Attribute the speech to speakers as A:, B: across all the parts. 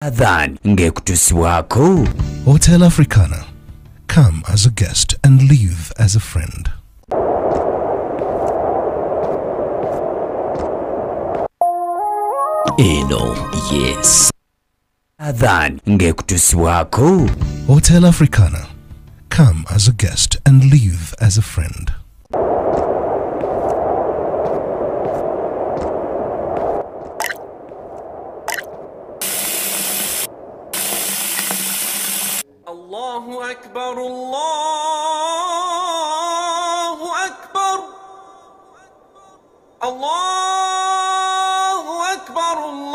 A: Adhan ngekutusibwako.
B: Hotel Africana. Come as a guest and leave as a friend.
A: Yes. Adhan ngekutusibwako.
B: Hotel Africana. Come as a guest and leave as a friend.
C: Allahu Akbar, Allahu Akbar, Allahu Akbar, Allahu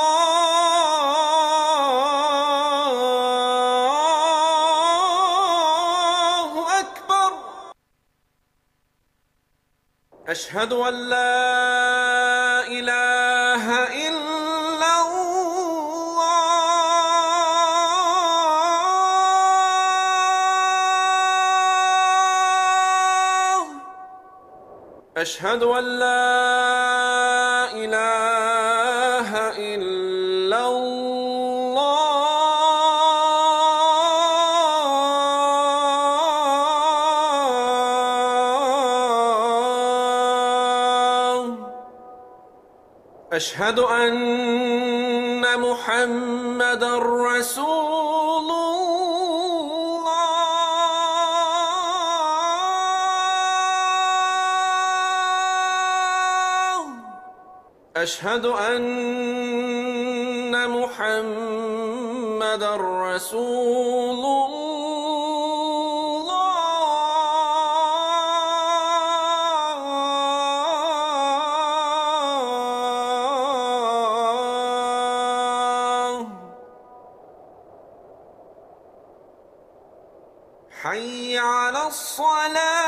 C: Akbar. Ashhadu an la ilaha illa أشهد أن لا إله إلا الله أشهد أن محمدًا رسول أشهد أن محمدًا رسول الله. حي على الصلاة.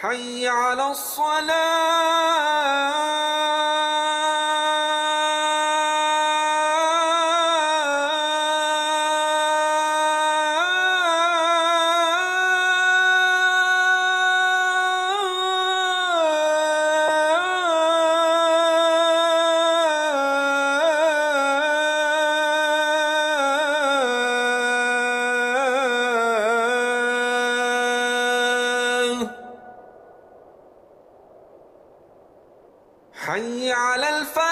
C: حي على الصلاة. حي على الفلاح.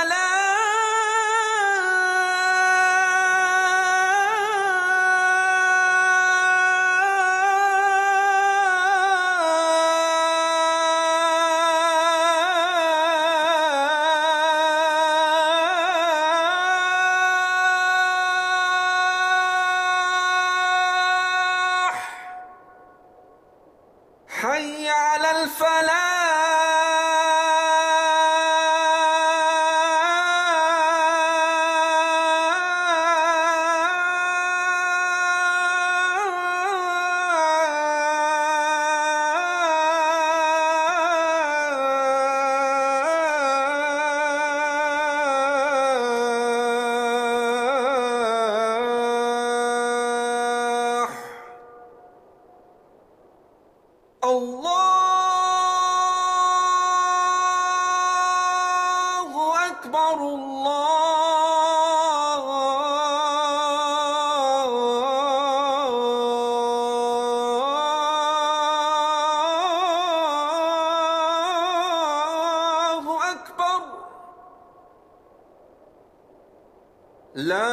C: حي على الفلاح. الله أكبر، الله أكبر. لا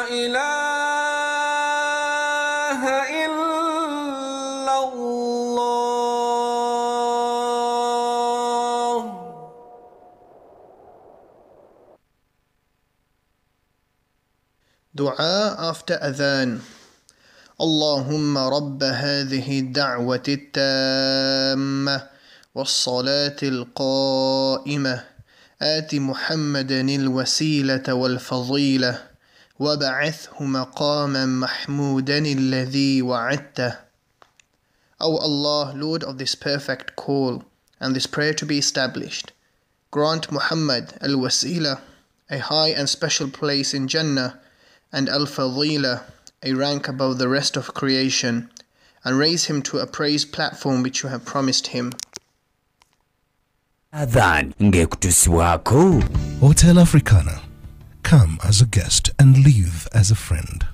C: إله إلا الله.
D: Dua after adhan. اللهم رب هذه الدعوة التامة والصلاة القائمة آت محمدا الوسيلة والفضيلة وبعثه مقاما محمودا الذي وعدته. O Allah, Lord of this perfect call and this prayer to be established, grant Muhammad al-Wasila a high and special place in Jannah, and Al-Fadila, a rank above the rest of creation, and raise him to a praise platform which you have promised him.
A: Adhan ngekutusibwako.
B: Hotel Africana. Come as a guest and leave as a friend.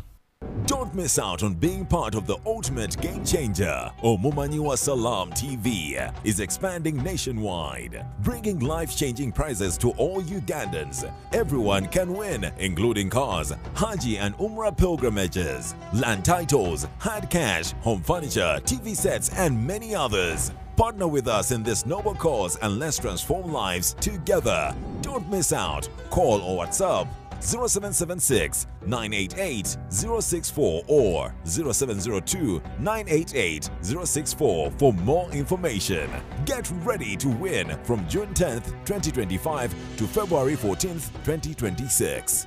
E: Don't miss out on being part of the ultimate game changer. Omumanyiwa Salam TV is expanding nationwide, bringing life-changing prizes to all Ugandans. Everyone can win, including cars, Haji and Umrah pilgrimages, land titles, hard cash, home furniture, TV sets, and many others. Partner with us in this noble cause and let's transform lives together. Don't miss out. Call or WhatsApp 0776 988 064 or 0702 988 064 for more information. Get ready to win from June 10th, 2025 to February 14th, 2026.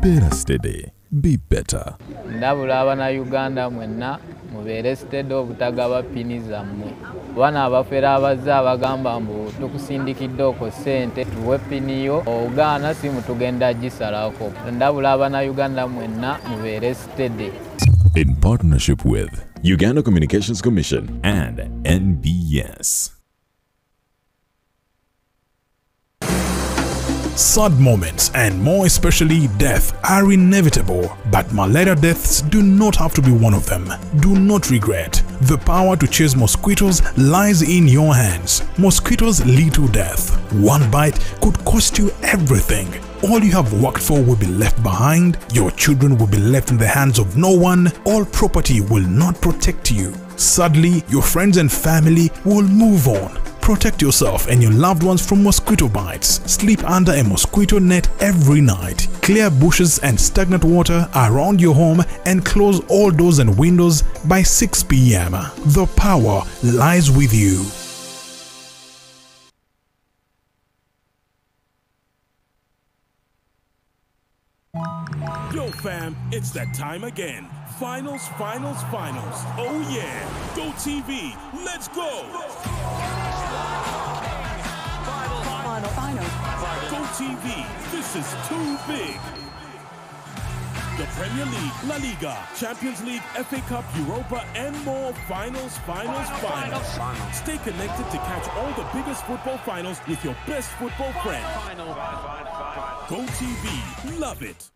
E: Better steady, be better.
F: Ndabula abana Uganda mwenna mubeere steady obutagaba pini zammwe. Bana abafera abazze abagamba mbu tukusindikidde oko ssente tuwe pini yo ogaana simu tugenda gisalako. Ndabula abana Uganda mwenna mubeere steady.
E: In partnership with Uganda Communications Commission and NBS.
G: Sad moments and more especially death are inevitable, but malaria deaths do not have to be one of them. Do not regret. The power to chase mosquitoes lies in your hands. Mosquitoes lead to death. One bite could cost you everything. All you have worked for will be left behind. Your children will be left in the hands of no one. All property will not protect you. Sadly, your friends and family will move on. Protect yourself and your loved ones from mosquito bites. Sleep under a mosquito net every night. Clear bushes and stagnant water around your home and close all doors and windows by 6 p.m. The power lies with you.
H: Yo fam, it's that time again. Finals. Oh yeah. Go TV. Let's go. Go TV. This is too big. The Premier League, La Liga, Champions League, FA Cup, Europa, and more. Finals. Stay connected to catch all the biggest football finals with your best football friend. Go TV. Love it.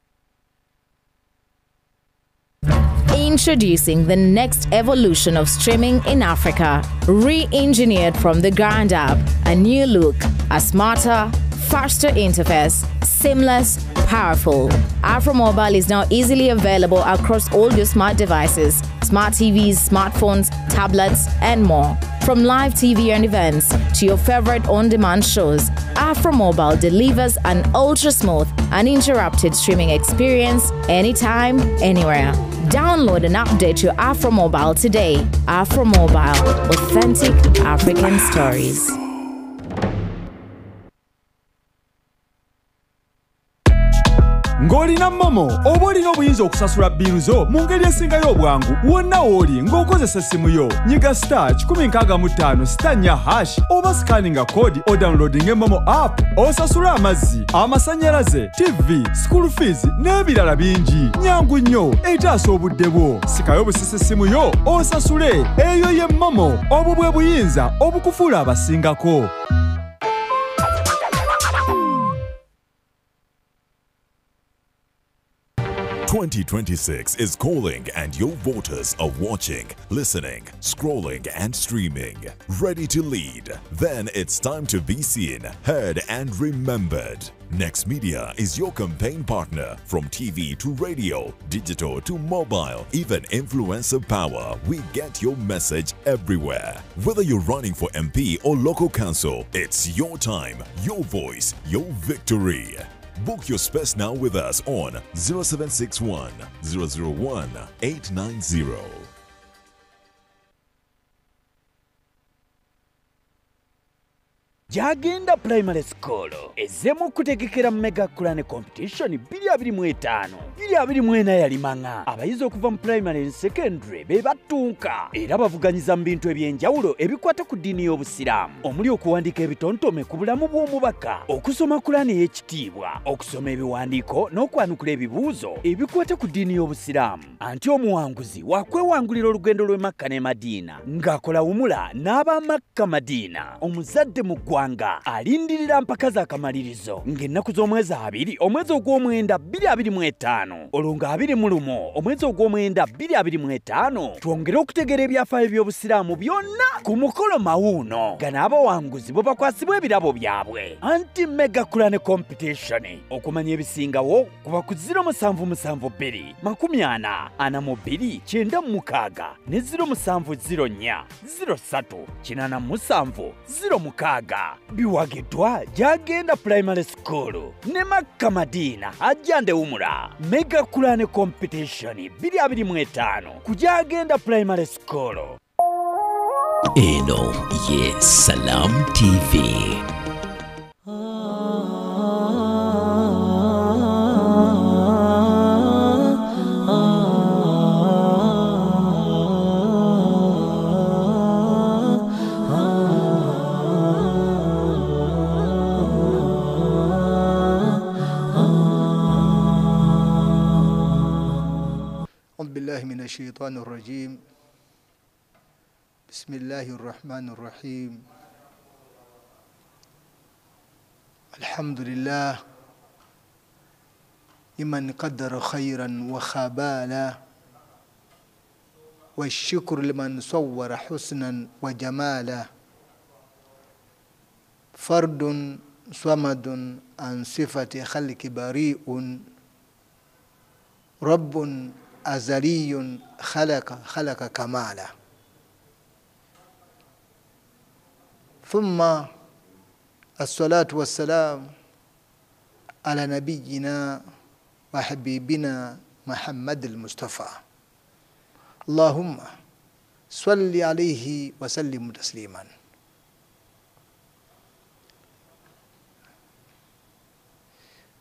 I: Introducing the next evolution of streaming in Africa, re-engineered from the ground up. A new look, a smarter, faster interface, seamless, powerful. AfroMobile is now easily available across all your smart devices, smart TVs, smartphones, tablets, and more. From live TV and events to your favorite on-demand shows, AfroMobile delivers an ultra-smooth, uninterrupted streaming experience anytime, anywhere. Download and update your AfroMobile today. AfroMobile, authentic African stories.
J: Ng'olina Momo oba olina obuyinza okusasula biiru zo mu ngeri esingayo obwangu wonna w'oli ng'okozesa simu yo. Nyiga star 165 *4# oba scanninga kodi o downloading Momo app. Osasule amazzi, amasannyalaze, TV, school fees n'ebirala bingi. Nyangu nnyo etaasa obudde bwo. Sikayo busisi simu yo osasule. Eyo ye Momo, obwo bwe buyinza obukufuula abasingako.
E: 2026 is calling and your voters are watching, listening, scrolling and streaming. Ready to lead? Then it's time to be seen, heard and remembered. Next Media is your campaign partner. From TV to radio, digital to mobile, even influencer power, we get your message everywhere. Whether you're running for MP or local council, it's your time, your voice, your victory. Book your space now with us on 0761 001 890.
K: Jagenda Primary School ezemu kutegekera mega Kurane competition 2025 2024 yalimanga abayizi okuva mu primary and secondary be battunka era bavuganyiza mu bintu ebyenjawulo ebikwata ku ddiini y'obusiraamu omuli okuwandiika ebitontome ku bulamu bw'omubaka okusoma Kurani y'ekitiibwa okusoma ebiwandiiko n'okwanukula ebibuuzo ebikwata ku ddiini y'obusiraamu anti omuwanguzi wakwewangulira olugendo lw'e Makka ne Madiina ng'akola wumula n'aba Makka Madiina omuzadde mu ggwanga alindirira mpaka z'akamalirizo ng'ennaku z'omwezi 2 omwezi ogw'omwenda 2025 olwo nga 21 omwezi ogw'omwenda 2025 twongere okutegeera ebyafaayo by'obusiraamu byonna ku mukolo mawuuno gano abawanguzi bwe bakwasibwa ebirabo byabwe anti mega Kurani competition okumanya ebisingawo kuba ku 0772 40 42 ne 0704 03 87 06 biwagiddwa Jagenda Primary School ne Makka Madiina ajjande umura mega Kurani competition 2025 ku Jagenda Primary School.
A: Eno ye Salam TV.
L: من الشيطان الرجيم بسم الله الرحمن الرحيم الحمد لله لمن قدر خيرا وخبالا والشكر لمن صور حسنا وجمالا فرد صمد عن صفة خلق بريء رب أزلي خلق كمالا ثم الصلاة والسلام على نبينا وحبيبنا محمد المصطفى اللهم صل عليه وسلم تسليما.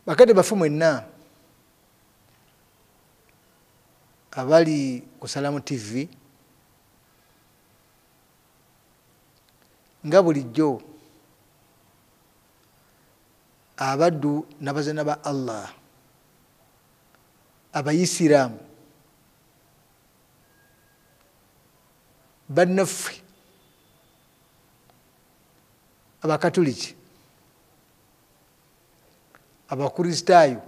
L: bakati bafumu enna abali ku Salamu TV nga bulijjo abaddu n'abazana ba Allah abayisiraamu bannaffe abakatoliki abakristaayo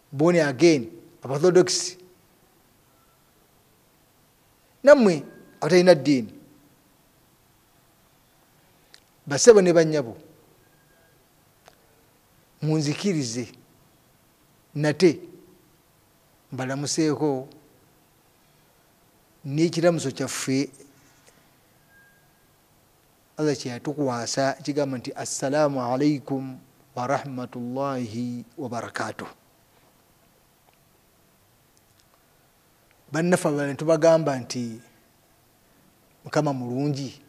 L: born again abaorthodox namwe abatalina ddiini basebo ne banyabo munzikirize nate mbalamuseeko n'ekiramuso kyaffe Allah kyeyatukwasa kigamba nti assalamu alaikum wa rahmatullahi wa barakatuh. Bannaffe abalala tubagamba nti Mukama mulungi,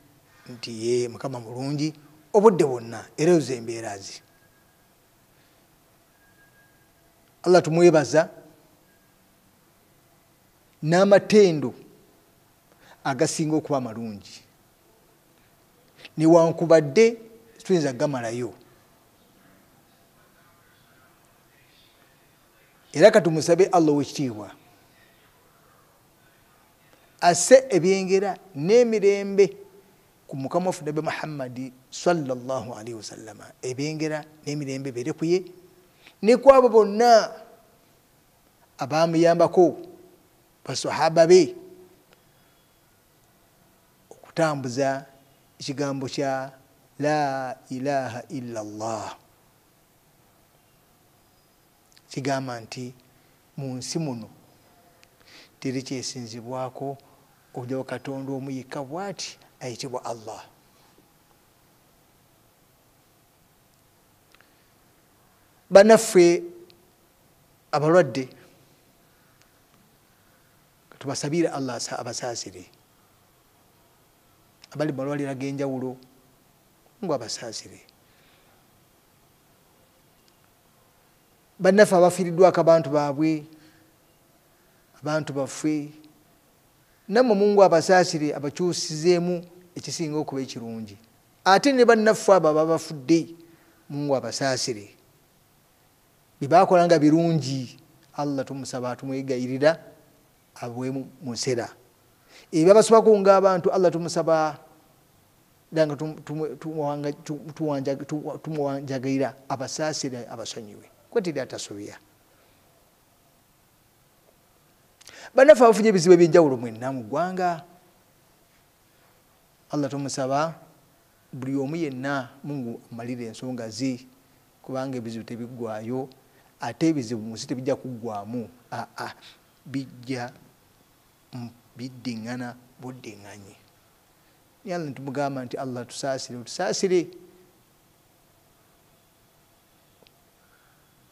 L: nti ye Mukama mulungi obudde bwonna era oze embeera ze. Allah tumwebaza n'amatendo agasinga okuba amalungi newankubadde tuyinza gamalayo era katumusabe Allah w'ekitiibwa asse ebyengera n'emirembe ku Mukama waffe Nabi Muhammad sallallahu alaihi wasallam, ebyengera n'emirembe bere ku ye ne ku abo bonna abamuyambako basahaba be okutambuza ekigambo kya la ilaha illa Allah, kigamba nti mu nsi muno teri kyesinzibwako obuddewo Katonda omu yekka bw'ati ayitibwa Allah. Bannaffe abalwadde tubasabire Allah abasaasire, abali mu malwaliro ag'enjawulo ngo abasaasire, bannaffe abafiiriddwako abantu baabwe abantu baffe namwe Mungu abasaasire abakyusizeemu ekisinga okuba ekirungi ate ne bannaffe abo abafudde Mungu abasaasire bibakolanga birungi Allah tumusaba tumwegayirira abwe musera ebyabasoba kunga abantu Allah tumusaba danga tumuwanjagirira abasaasire abasonyiwe kwetiri atasobya bannaffe abafunye ebizibu ebyenjawulo mwenna mu ggwanga Allah tumusaba buli omu yenna Mungu amalire ensonga ze kubanga ebizibu tebiggwayo ate ebizibu munsi tebijja kuggwamu bijja biddiŋŋana buddiŋŋanye naye Allah tumugamba nti Allah tusaasire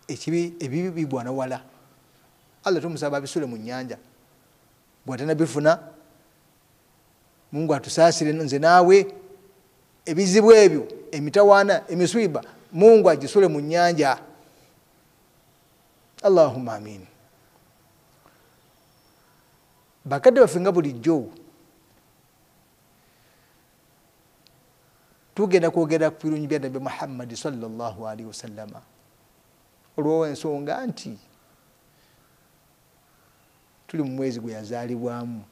L: ebibi bigwana wala Allah tumusaba abisule mu nnyanja bwatanabifuna Mungu atusaasire nze naawe ebizibu ebyo emitawaana emiswiba Mungu agisule mu nnyanja Allahumma amin bakadde baffe nga bulijjo tugenda kwogera ku birungi bya Nabi Muhammad sallallahu alaihi wasallama olw'ensonga nti tuli mu mwezi gwe yazaalibwamu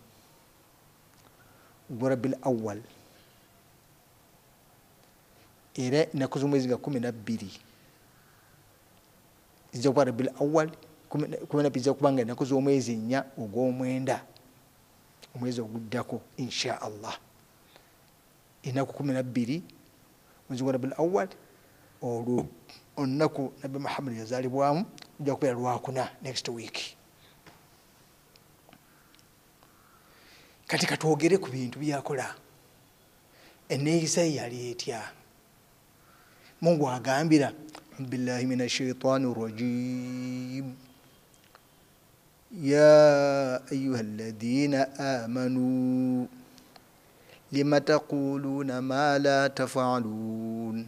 L: gwa Rabiul Awwal era ennaku z'omwezi nga 12 zijja kuba Rabiul Awwal 12 zijja kubanga ennaku z'omwezi 4 ogw'omwenda omwezi oguddako insha Allah ennaku 12 mwezi gwa Rabiul Awwal olwo olunaku Nabi Muhammad yazaalibwamu ujja kubeera Lwakuna next week. Kati katwogere ku bintu byakola enneeyisa yali etya Mungu agambira billahi minash shaitani rajim ya ayyuhalladhina amanu lima taquluna ma la taf'alun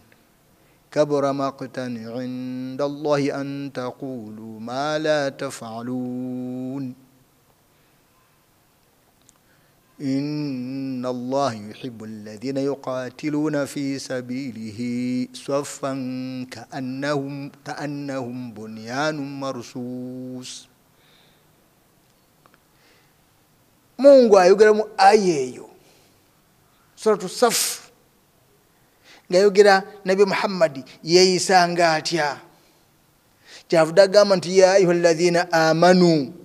L: kabura maqtan 'inda Allahi an taqulu ma la taf'alun إن الله يحب الذين يقاتلون في سبيله صفا كأنهم بنيان مرصوص. Mungu ayogera mu aya eyo suratu Saf ngayogera Nabi Muhammad yeeyisanga atya kyavuga agamba nti ya ayyuhalladhina amanu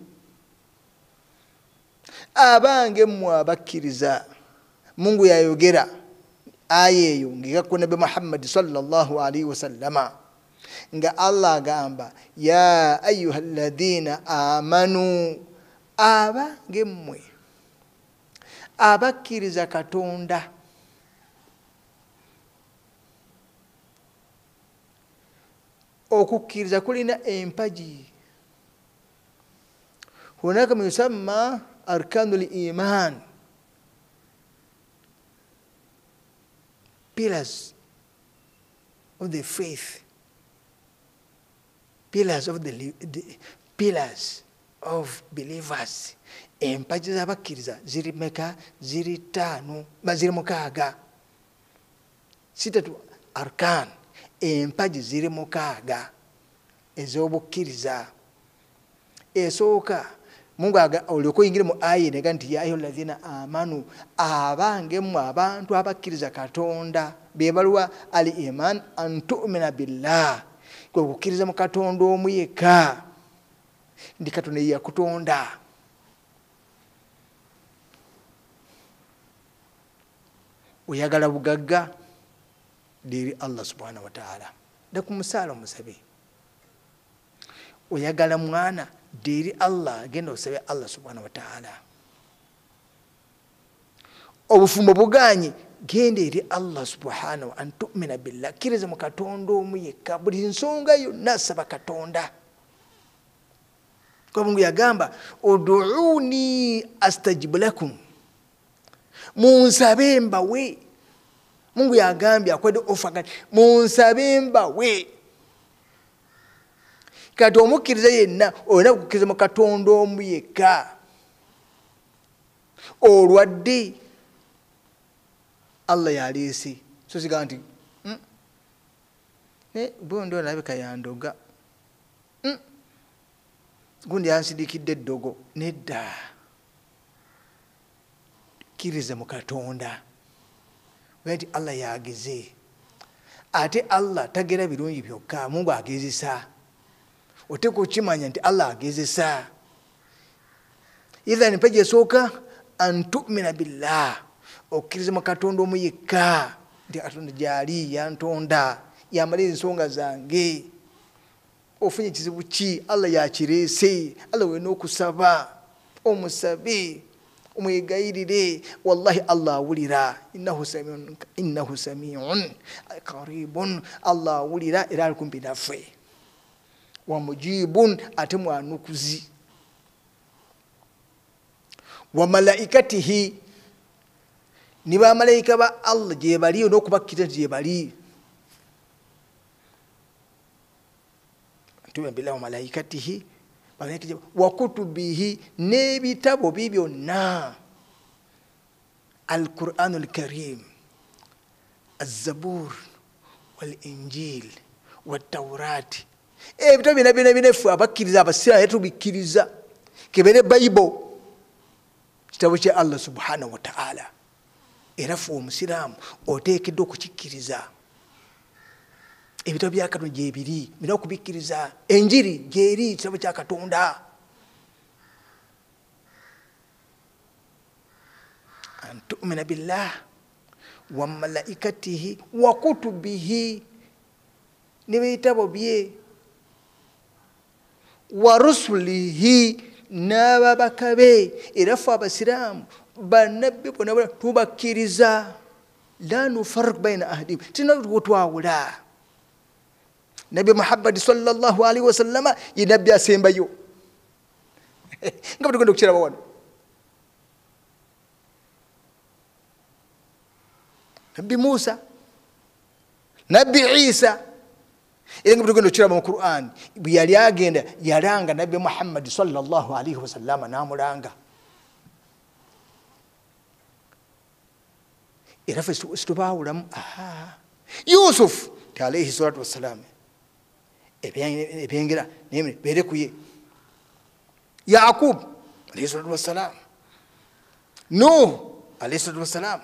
L: abange mmwe abakkiriza. Mungu yayogera aya eyo ng'ekakko Nabi Muhammad sallallahu alaihi wasallama nga Allah agamba ya ayyuhalladhina amanu abange mmwe abakkiriza Katonda. Okukkiriza kulina empaji. Hunaka ma yusamma arkanul iman, pillars of the faith, pillars of believers. Empaji z'abakkiriza ziri meka? Ziri 5 ziri 6. Sitatu arkan, empaji ziri 6 ez'obukkiriza. Esooka Mungu olyoka oyingire mu aya nega nti ya ayyuhalladhina amanu abange mmwe abantu abakkiriza Katonda. Bebaluwa al iman an tu'mina billah, kwe kukkiriza mu Katonda omu yekka. Ndi Katonda ye yakutonda. Oyagala bugagga diri Allah subhanahu wa ta'ala dakumusala omusabe. Oyagala mwana diri Allah genda osabe Allah subhanahu wa ta'ala. Obufumbo buganye genda eri Allah subhanahu an tu'mina billah, kiriza mu Katonda omu yekka. Buli nsonga yonna saba Katonda. Kwa Mungu yagamba ud'uuni astajib lakum, munsabe mbawe. Mungu yagambye akwede ofagati munsabe mbawe. Kati omukkiriza yenna olina kukkiriza mu Katonda omu yekka. olwadde Allah yaleese so siga nti bondo alabika yandoga gundi yansidikidde eddogo nedda kkiriza mu Katonda nti Allah yageze ate Allah tagera birungi byokka Mungu agezesa oteeka okimanya nti Allah agezesa idhan peje esooka an tu'mina billah okkiriza mu Katonda omu yekka nti Katonda gyali yantonda yamala ensonga zange ofunye ekizibu ki Allah yakireese Allah wena okusaba omusabe omwegayirire wallahi Allah awulira innahu samiun qaribun Allah awulira era ali kumpi naffe wa mujibun ate mwanukuzi wa malaikatihi ni bamalayika ba Allah gye bali n'okubakkiriza gye bali tume bila wa malaikatihi wa kutubihi n'ebitabo byonna al-Qur'anul Karim az-Zabur wal-Injil wat-Tawrat ebitabo bina ffe abakkiriza abasiraamu tubikkiriza kebere Bible kitabo kya Allah subhanahu wa ta'ala era ffe omusiraamu oteekeddwa okukikkiriza ebitabo bya Katonda gye biri bina okubikkiriza enjiri gyeri kitabo kya Katonda an tu'mina billah wa malaikatihi wa kutubihi n'ebitabo bye wa rusulihi n'ababaka be era ffe abasiraamu bannabbi bonna tubakkiriza la nufarriqu baina ahadihim tinatwawula Nabi Muhammad sallallahu alaihi wasallam ye nabbi asembayo nga tugenda okukiraba wano Nabi Musa Nabi Isa era nga tugenda okukiraba mu Qur'an bwe yali agenda yalanga Nabi Muhammad sallallahu alaihi wasallam n'amulanga era ffe situbaawulamu Yusuf alaihi salatu wassalam Olw'ebyengera bere kuye Yaqub alayhi salatu wassalam Nuh alayhi salatu wassalam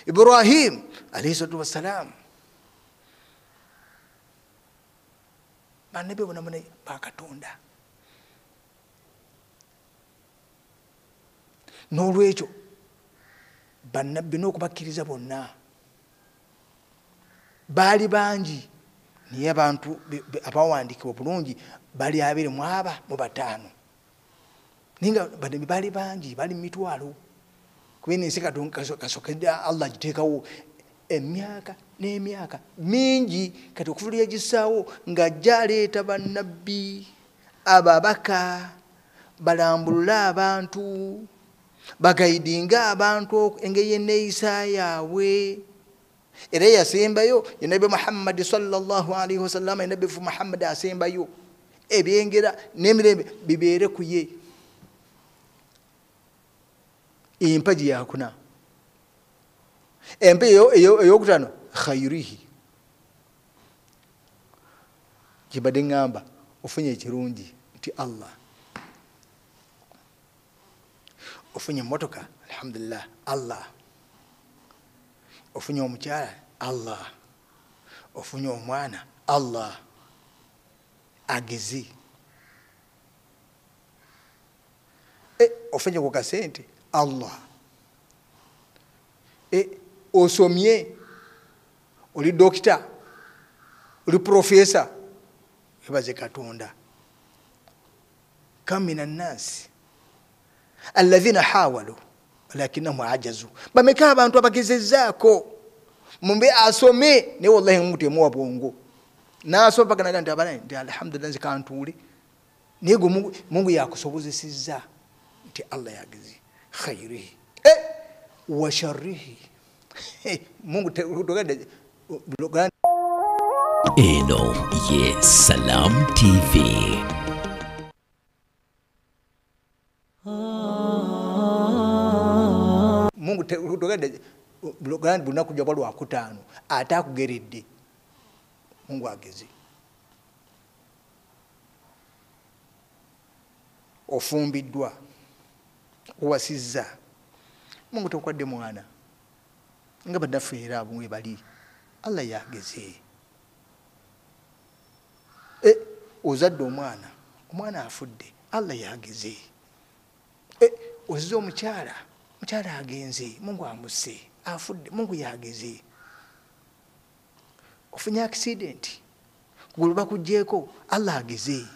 L: Ibrahim alayhi salatu wassalam bannabi bonna ba Katonda n'olwekyo bannabbi n'okubakkiriza bonna baali bangi naye abantu abawandiikibwa obulungi bali 25 ninga bannabbi baali bangi bali mitwalo kubera ensi kasookedde Allah agiteekawo emyaka n'emyaka mingi kati okufuula yagisaawo ng'ajja aleeta bannabbi ababaka balambulula abantu bagaidinga abantu engeri y'enneeyisa yaabwe era yasembayo ye Nabi Muhammad sallallahu alaihi wasallam ye Nabi Muhammad asembayo ebyengera n'emirembe bibeere ku ye empaji yakuna empe eyokutano khayrihi kibadde ngamba ofunye ekirungi nti Allah ofunye motoka alhamdulillah Allah ofunye omukyala Allah ofunye omwana Allah agezi ofunye ku kasente Allah osomye oli dokita oli profesa ebaze Katonda kam min an-nas alladhina hawalu walakinahum ajazu bameka abantu abagezezzaako mumbe asome ne wallahi mutemu wa bwongo naso paka naga nti abana nti alhamdulillah zikantuule nego Mungu yakusobozesizza nti Allah yagezi khairihi wa sharrihi Mungu tugade
A: eno ye Salam TV.
M: Ah
L: Mungu tugende bunaku jwa lwa kutaano atakugeredde Mungu ageze ofumbiddwa owasizza Mungu tokwadde mwana nga badaffe era abumwe bali Allah yageze ozadde omwana afudde Allah yageze ozze omukyala agenze Mungu amuse afudde Mungu yageze ofunye accident kugulu bakujjeeko Allah ageze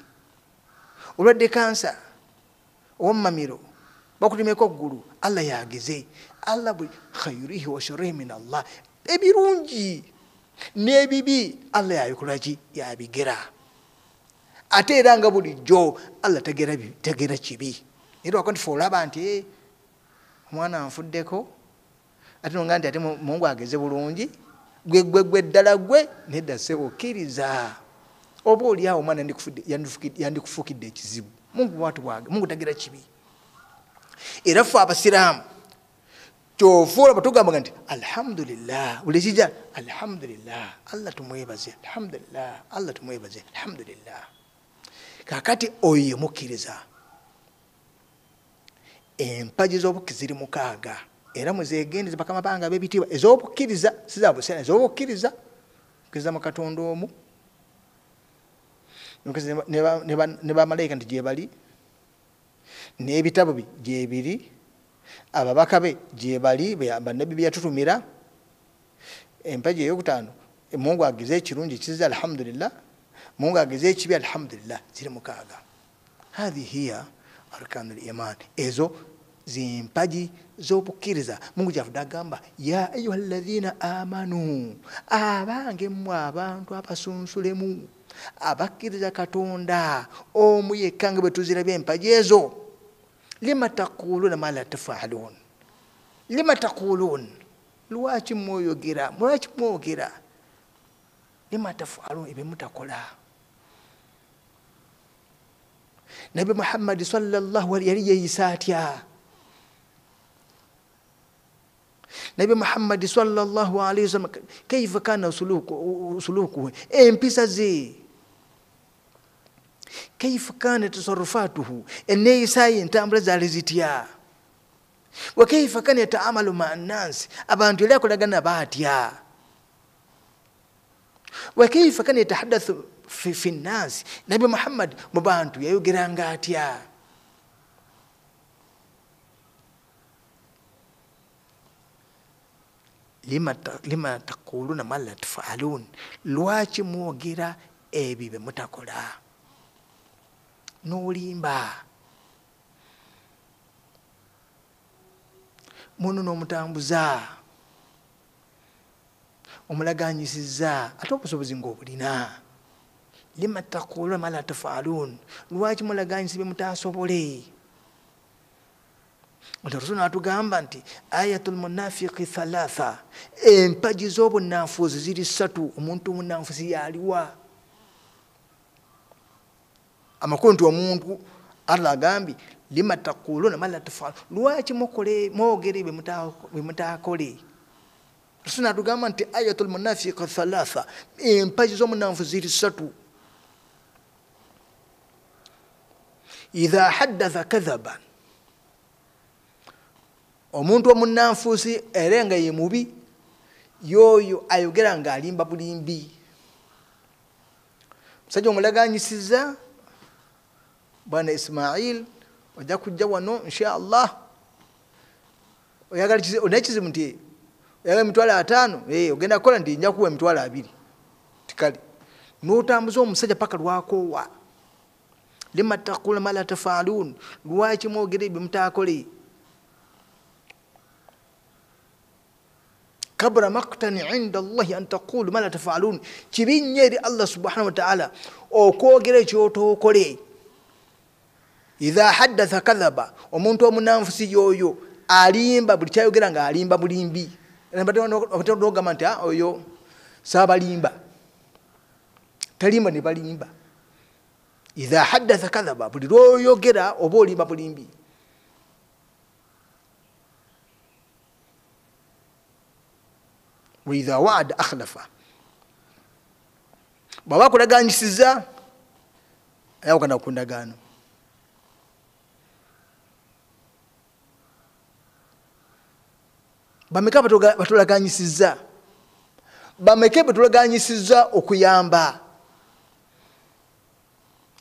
L: olwadde kansa omumamiro bakulimeko oggulu Allah yageze Allah buli khayrihi wa sharrihi min Allah ebirungi n'ebibi Allah yabikolaki yabigera ate era nga bulijjo Allah tegera kibi era wakonti olaba nti omwana anfuddeko ate nonga nti ate Mungu ageze bulungi gwe ddala gwe nedda ssebo okkiriza oba oliawo omwana yandikufukidde ekizibu Mungu tagera kibi era ffe abasiraamu kyofuula batugamba nti alhamdulillah buli kijja alhamdulillah Allah tumwebaze alhamdulillah Allah tumwebaze alhamdulillah kakati oyo mukkiriza empaji z'obukkiriza ziri mukaaga era muzeegendeze bakama bange ab'ebitiibwa ez'obukkiriza sizabusera ez'obukkiriza okkiriza mu Katonda omu ne bamalayika nti gye bali n'ebitabo bye gye biri ababaka be gye bali bannabbi bye yatutumira empaji ey'okutaano Mungu ageze ekirungi kiziza alhamdulillah Mungu ageze ekibi alhamdulillah ziri mukaaga hadhi hiya arkanul iman ezo zimpaji z'obukkiriza Mungu kyavudde agamba ya ayyuhalladhina amanu abange mmwe abantu abasunsulemu abakkiriza Katonda omu yekka nga bwe tuzirabye empaji ezo lima taquluna ma la tafalun lima taqulun lwaki mwogera lima tafalun ebyo mutakola Nabi Muhammad sallallahu alaihi yali yeeyisa atya Nabi Muhammad sallallahu alaihi wasallam kaifa kana suluku empisa ze kaifa kana tasarrufatuhu eneyisa entambula zaali zitya wa kaifa kana yataamalu ma'a an-nas abantu yali akolagana batya wa kaifa kana yatahaddathu fi an-nas Nabi Muhammad mu bantu yayogeranga atya lima taquluna ma la tafalun lwaki mwogera ebyo bye mutakola n'olimba muno n'omutambuza omulaganyisizza ate obusobozi ng'obulina lima taquluna ma la tafalun lwaki mulaganyisa bye mutasobole Rasul atugamba nti ayatul munafiqi thalatha empaji z'obunnanfuuzi ziri ssatu omuntu omunnanfuuzi yaliwa amakulu nti omuntu Allah agambi lima taquluna ma la tafalun lwaki mwogere bye mutakole Rasul atugamba nti ayatul munafiqi thalatha empaji z'omunnanfuuzi ziri ssatu idha haddatha kadhaban omuntu omunnanfuusi era nga ye mubi yoyo ayogera nga alimba bulimbi musajja omulaganyisiza bwana Ismail ojja kujja wano insha Allah onekizibu nti oyagala emitwalo 5 ogenda kukola nti nja kuwa emitwalo 2 tikali n'otambuza omusajja paka lwakoowa lima taquluna ma la tafalun lwaki mwogere bye mutakole kabra maqtani inda Allah an taqulu ma la tafalun kibinyeri Allah subhanahu wa ta'ala okwogera ekyotokole idha haddatha kadhaba omuntu omunnanfuusi yoyo alimba buli kyayogera nga alimba bulimbi batogamba nti oyo saabalimba talimba ne balimba idha haddatha kadhaba buli lwoyogera oba olimba bulimbi waidha waada akhlafa bwaba kulaganyisiza ayawukana ku ndagaano bameka batulaganyisiza bameke batulaganyisiza okuyamba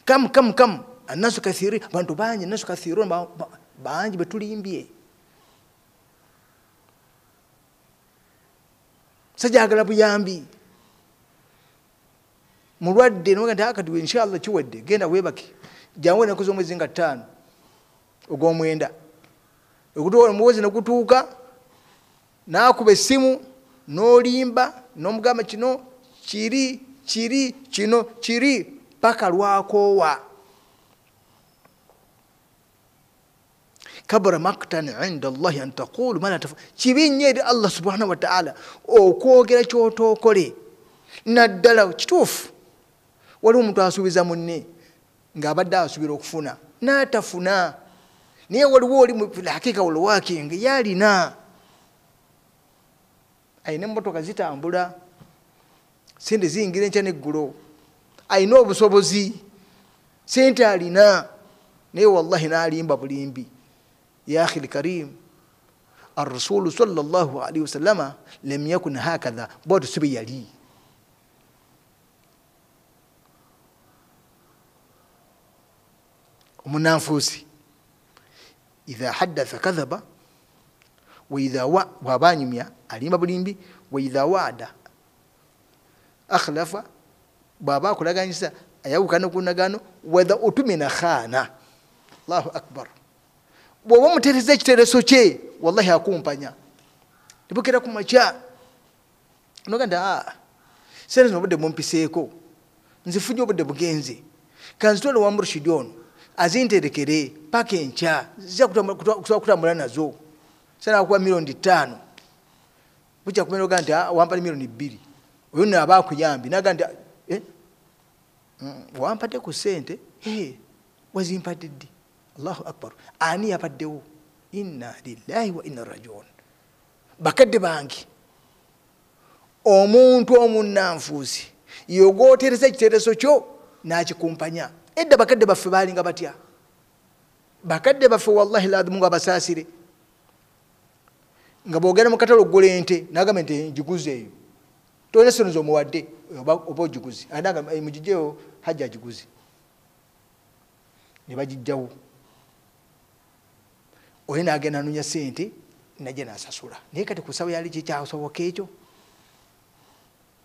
L: kam annasu kathiri bantu bangi annasu kathirun bangi betulimbye sajagala buyambi mulwadde noga nti akati inshallah kiwedde genda webake janwe nakuzo mwezi nga 5 ogwomwenda okutola muwezi nakutuuka nakuba essimu nolimba nomugamba kino kiri paka lwakowa kabara maktan inda Allah an taqulu ma la taf'al kibinyeri Allah subhanahu wa ta'ala okwogera kyotokole naddala kituufu waliwo omuntu asuubiza munne ng'abadde asuubira okufuna n'atafuna naye waliwo oli mu hakika walwaking yalina ayina emmotoka zitambula sente ziyingira enkya n'eggulo ayina obusobozi sente alina naye wallahi n'alimba bulimbi ya akhi lkarim arrasulu sallallahu alaihi wasallama lam yakun hakadha bwatu sibe yali omunanfuusi idha haddatha kadhaba waidha bwabanyumya alimba bulimbi waidha waada akhlafa bwaba akulaganyisa ayawukana ku ndagaano wadha utumina khana Allahu akbar bwoba mutereza ekitereso kye wallahi akumpanya tibukira ku makya noganda sente zino obudde bumpiseeko nzifunye obudde bugenze kanzitwale wa Murushid ono azinterekere paka enkya ziza kutambula nazo sanakuwa milioni 5 bukya kumenya oga nti wampale milioni 2 oyo naaba akuyambi naga nti wampadde ku sente wazimpadde ddi Allahu akbar ani yapaddewo inna lillahi wa inna rajiun bakadde bangi omuntu omunnanfuusi yogootereza ekitereso kyo nakikumpanya edda bakadde baffe balinga batya bakadde baffe wallahi lazimu nga basaasire nga bwogenda mu katale oggula ente nagamba nti njiguze eyo tolina sente z'omuwadde oba ogiguze ananga mugijjeyo hajja agiguze ne bagijjawo oyo nagenda anunya sente najja nasasula naye kati kusaba yali kikyasoboka ekyo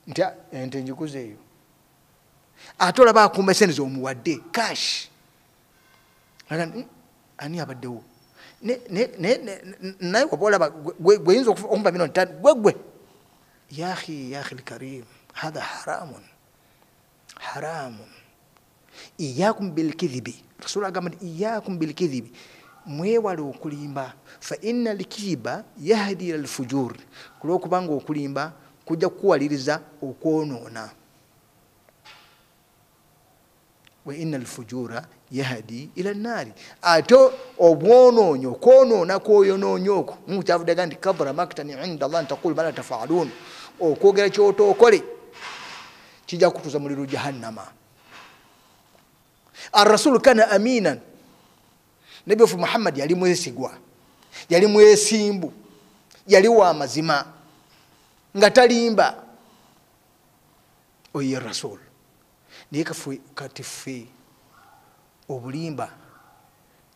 L: nti ente njiguze eyo ate olaba akumba sente z'omuwadde cash ani abaddewo naye waba olaba gweyinza okumpa milioni 5 gwe ya akhi lkarim hatha haramun iyakum bilkidhibi rasul agamba nti iyakum bilkidhibi mwewale okulimba fa inna alkidhiba yahdi ila alfujur kulwokubanga okulimba kujja kukuwaliriza okwonoona wa inna alfujura yahdi ila an-nari ate obwonoonyo okwonoona kwoyonoonyo okwo mukyavuddaga nti kabara maktan inda Allah an taqulu ma la taf'alun okwogera kyotookole kijja kutuuza muliro jahannama arrasulu kana aminan nabi wafu Muhammad yali mwesigwa yali mwesimbu yali wa mazima nga talimba oye rasul naye kati ffe obulimba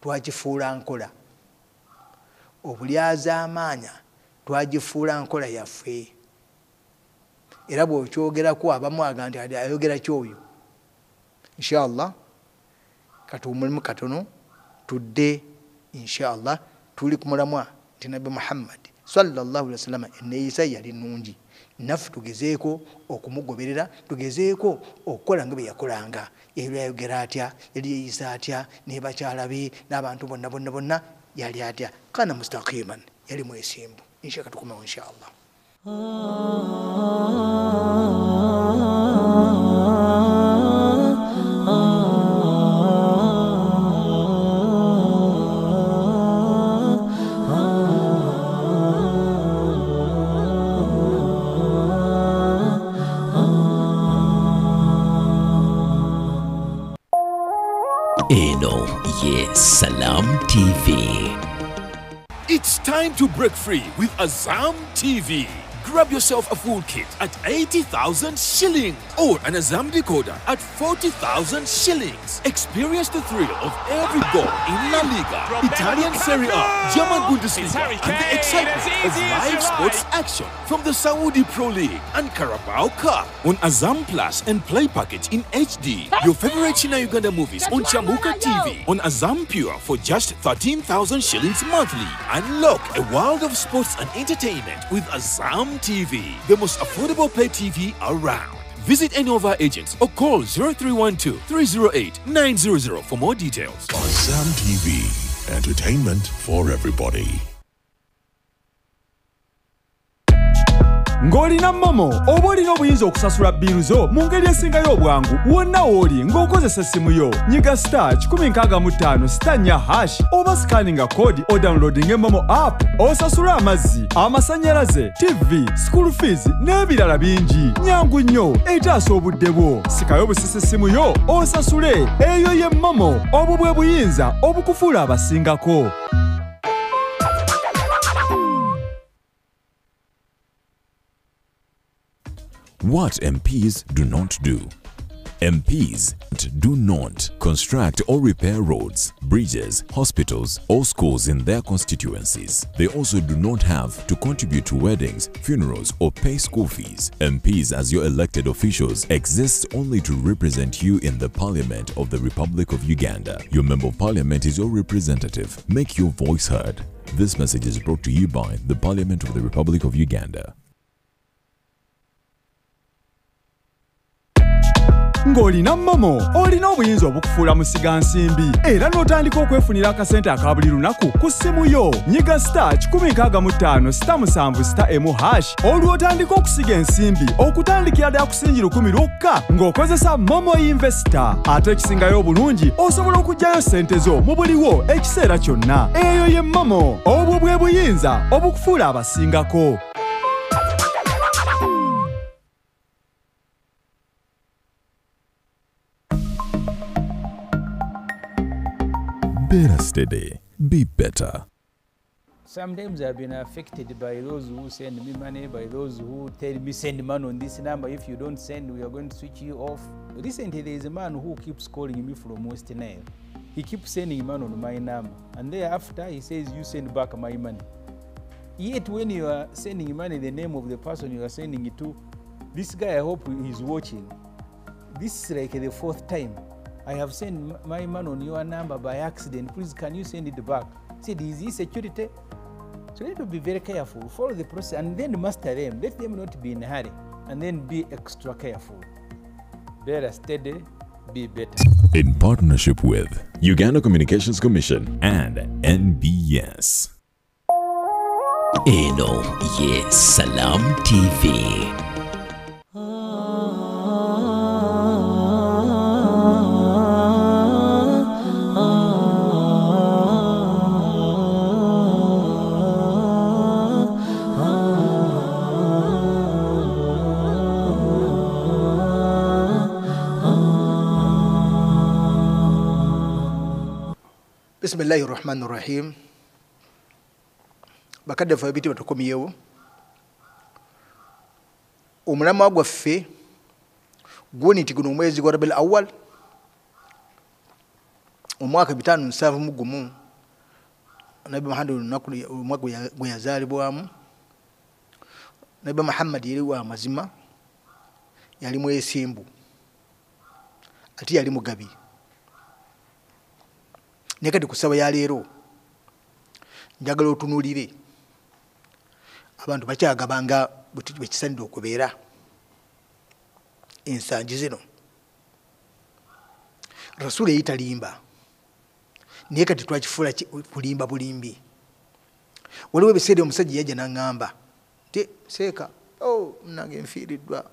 L: twagifuula nkola obulyaza amaanya twagifuula nkola yaffe era bw'okyogerako abamu aga nti ayogera kyoyo inshallah katumulimu katono tudde inshallah tuli kumulamwa nti nabi Muhammad sallallahu alaihi wasallam eneyisa yali nungi naffe tugezeeko okumugoberera tugezeeko okukola nga bwe yakolanga yali ayogera atya yali yeyisa atya nebakyala be n'abantu bonna yali atya kana mustaqiman yali mwesimbu inshallah tukumawo inshallah
A: Eno ye Salam TV.
H: It's time to break free with Azam TV. Grab yourself a full kit at 80,000 shillings or an Azam decoder at 40,000 shillings. Experience the thrill of every goal in La Liga, Italian Serie A, German Bundesliga, and the excitement of live sports action from the Saudi Pro League and Carabao Cup on Azam Plus and Play Package in HD. Your favorite China Uganda movies on Chamuka TV on Azam Pure for just 13,000 shillings monthly. Unlock a world of sports and entertainment with Azam TV, the most affordable pay TV around. Visit any of our agents or call 0312 308 900 for more details.
B: Azam TV, entertainment for everybody.
J: ng'olina momo oba olina obuyinza okusasula biiru zo mu ngeri esingayo obwangu wonna w'oli ng'okozesa essimu yo nyiga star 165 sitanya hash oba sikaninga kodi odownloadinga momo app osasule amazzi amasannyalaze tv school fees n'ebirala bingi nyangu nnyo etaasa obudde bwo sikayo busisa essimu yo osasule eyo ye momo obwo bwe buyinza obukufuula abasingako.
E: What MPs do not do. MPs do not construct or repair roads, bridges, hospitals, or schools in their constituencies. They also do not have to contribute to weddings, funerals, or pay school fees. MPs, as your elected officials, exist only to represent you in the Parliament of the Republic of Uganda. Your Member of Parliament is your representative. Make your voice heard. This message is brought to you by the Parliament of the Republic of Uganda.
J: ng'olina momo olina obuyinza obukufuula musiga nsimbi era n'otandika okwefunira akasente aka buli lunaku ku ssimu yo nyiga star 165 *7 hash olw'otandika okusiga ensimbi okutandikira ddala ku singi 10 lwokka ng'okozesa momo investor. Ate ekisingayo obulungi osobola okuggyayo ssente zo mu buliwo ekiseera kyonna. Eyo ye momo, obwo bwe buyinza obukufuula abasingako.
E: Better steady, be better.
M: Sometimes I've been affected by those who send me money, by those who tell me send money on this number. If you don't send, we are going to switch you off. Recently, there is a man who keeps calling me from West Nile. He keeps sending money on my number. And thereafter, he says, you send back my money. Yet when you are sending money, the name of the person you are sending it to, this guy, I hope he's watching. This is like the 4th time. I have sent my money on your number by accident. Please, can you send it back? He said, is this security? So you need to be very careful. Follow the process and then master them. Let them not be in a hurry and then be extra careful. Better steady, be better.
E: In partnership with Uganda Communications Commission and NBS.
A: Eno ye Salam TV.
L: Bismillahi rahmani rahim. Bakadde ffe biti batukomyewo. Omulamwa gwaffe gwoni nti guno omwezi gwa Rabiul Awwal omwaka 571 Nabi Muhammad olunaku omwaka gwe yazaalibwamu. Nabi Muhammad yali wa mazima, yali mwesimbu ate yali mugabi. Nekati kusaba ya leero njagala otunuulire abantu bakyagabanga bwekisanidde okubeera ensangi zino. Rasuli eyitalimba naye kati twakifuula kulimba bulimbi. Waliwo ebiseera omusajja yajja n'aŋŋamba nti seeka munange nfiiriddwa,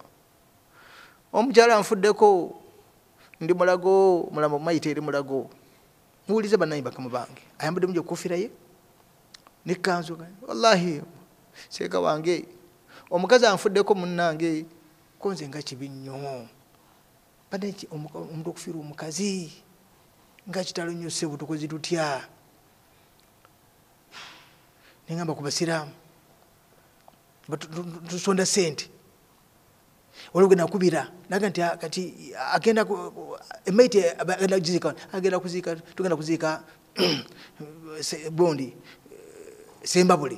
L: omukyala anfuddeko, ndi mulago, mulamba mayita eri mulago. Muwulize bannanyi bakamu bange ayambadde mungi okufiira ye n'ekkanzu. Wallahi seeka wange omukazi anfuddeko munnange, konze nga kibi nnyo. Badde omuntu okufiira omukazi nga kitalo nnyo ssebo tukoze tutya nengamba ku basiraamu tusonda sente waliwo genda kubira naga nti kati agenda emaiti agenda kuzika agenda kuzika tugenda kuzika bondi sembabule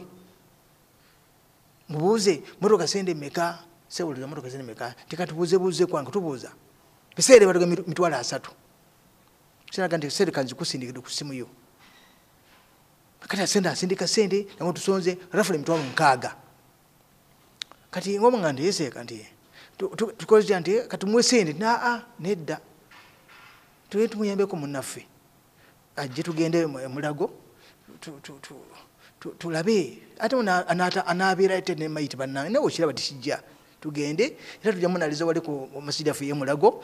L: mubuuze motoka sende meka sewulira motoka sende meka tikatubuuze kwange tubuuza biseere batoga mitwalo 3 sinaga nti sere kanzi kusindikira ku simu yo kati asindika sende nango tusonze rafule mitwalo 6 kati ngoma ngande yese kanti tukoze nti kati mwe sende nedda tuwe tumuyambeko munaffe ajje tugende mulago tulabe ate anabeera ate ne mayiti bannange nawe okiraba tikijja tugende era tujja munaliza wali ku masjidi yaffe y'emulago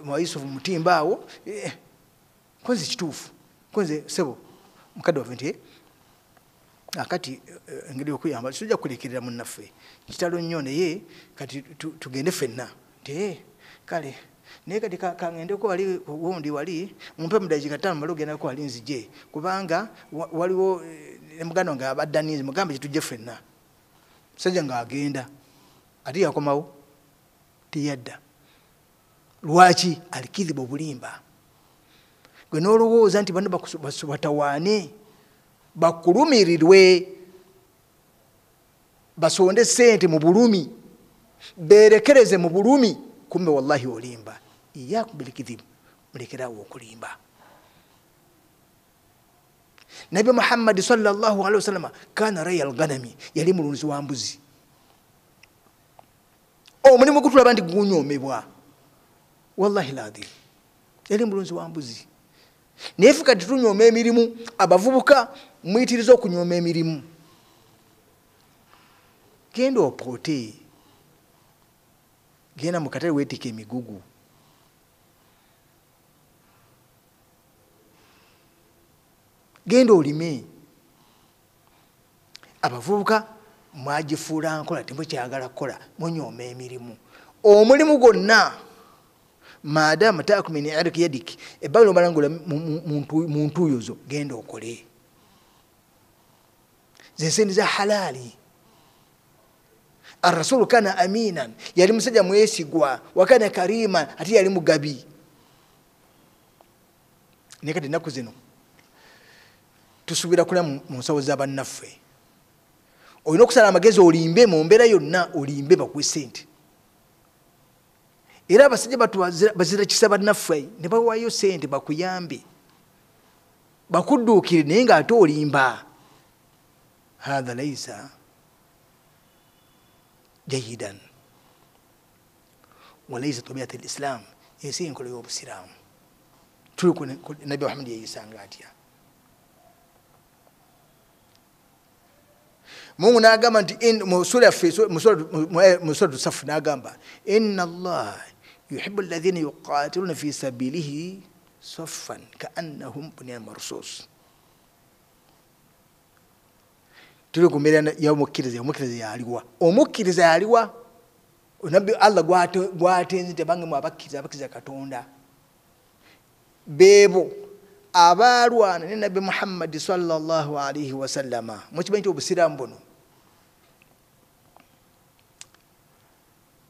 L: mu Yusufu Mutimba awo konze kituufu konze sebo mukadde waffe nti akati engeri okuyamba tujja kulekerera munnaffe kitalo nnyo naye kati tugende ffenna nti kale naye kati kangendeko wali wundi wali mumpe mudakika 5 malo gendako wali nzije kubanga waliwo mugano nga abaddanizi mugambe kitujje ffenna musajja nga agenda ati yakomawo tiyadda lwaki alikidhiba obulimba gwe n'olowooza nti bano batawaane bakulumirirwe basonde sente mu bulumi berekereze mu bulumi kumbe wallahi olimba iyakum bilikidhibu mulekerawo okulimba Nabi Muhammad sallallahu alaihi wasallam kana rayal ghanami yali mulunzi wa mbuzi omulimu gutulaba nti gunyomebwa wallahi ladhi yali mulunzi wa mbuzi nefuka tunyoma emirimu abavubuka mwitirizo okunyoma emirimu genda opote genda mukatale wetike emigugu genda olime abavubuka mwagifuula nkola temukyagala kukola munyoma emirimu omulimu gwonna maadamu taakumini ariki yadiki ebbanga lyobalangula mu ntuuyo zo genda okole zensente za halali arasulu kana aminan yali musajja mwesigwa wakana kariman ate yali mugabi nekati ennaku zino tusuubira kula mu nsawo z'abannaffe olina okusala amagezi olimbe mu mbeera yonna olimbe bakuwe sente era abasajja bazira kisa bannaffe ne bawaayo sente bakuyambe bakudduukire naye ng'ate olimba hatha laisa jayidan walaisa tabiat alislam ensi enkola y'obusiraamu tuli ku nabi Muhammad yeyisanga atya Mungu n'agamba nti mu sura Safu n'agamba inna Allah yuhibbu alladhina yuqatiluna fi sabilihi saffan ka'annahum bunyan marsus tuli ku mbeera y'omukkiriza omukkiriza yaliwa nabbi Allah gwatenze tebange mu abakkiriza Katonda beebo abalwana ne Nabi Muhammad sallallahu alaihi wasallama mukimanyi obusiraamu buno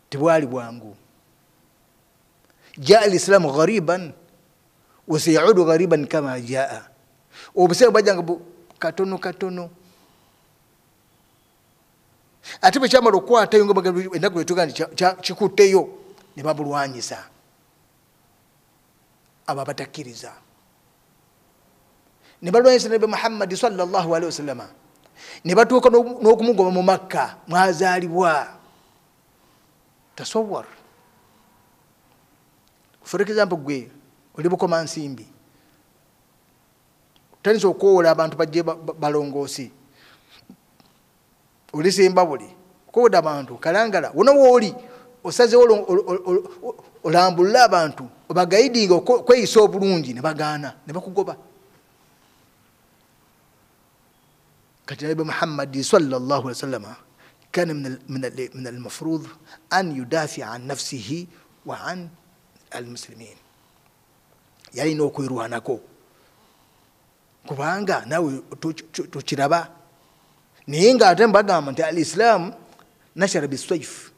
L: tibwali bwangu jaa alislamu ghariban wa sayaudu ghariban kama jaa obusiraamu bwajjanga katono ate bwe kyamala okukwatayo ennaku etuga nti kikutteyo ne babulwanyisa abo abatakkiriza ne balwanyisa Nabi Muhammad sallallahu alaihi wasallama ne batuuka n'okumugoba mu Makka mwazaalibwa tasawwar for example gwe oli bukoma nsimbi tanisa okwowola abantu bajje balongoosi oli Sembabule kooda abantu Kalangala wona wooli osazeewo olambulula abantu obagayidinga okweyisa obulungi ne bagaana ne bakugoba kati Nabi Muhammad sallallahu alaihi wasallam kana min al-mafrud an yudafi an nafsihi wa an al-muslimin yalina okwirwanako kubanga nawe tukiraba naye ng'ate mbagamba nti al-Islam nashara bisayf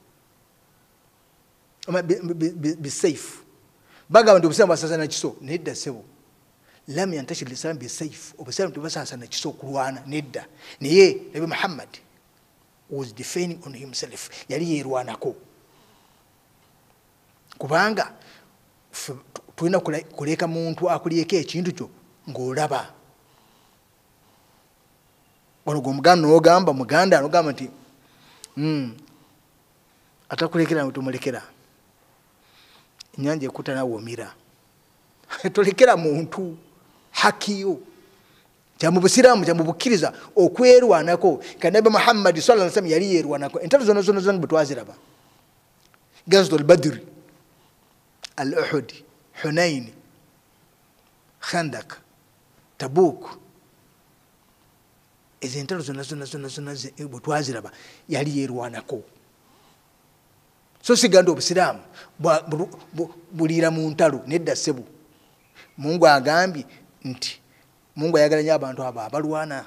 L: bisayf bagamba nti obusiraamu basasana kiso nedda ssebo lam yantashir al-Islam bisayf obusiraamu tebasasana kiso kulwana nedda naye Nabi Muhammad was defending on himself yali yerwanako kubanga tulina kuleka muntu akulyeko ekintu kyo ng'olaba ono gw'omuganda n'ogamba muganda n'ogamba nti atakulekera tumulekera ennyanja ekuta nawe omira tolekera muntu hakiyo kyamu busiraamu kyamu bukkiriza okwerwanako kandi Nabi Muhammad sallallahu alaihi wasallam yali yerwanako entalo zonna bwe twaziraba Ghazwatul Badr al-Uhud Hunain Khandak Tabuk ezo entalo zonna bwe twaziraba yali yerwanako so siganda obusiraamu bulira mu ntalo nedda ssebo Mungu agambye nti Mungu ayagala nnyo abantu abo abalwana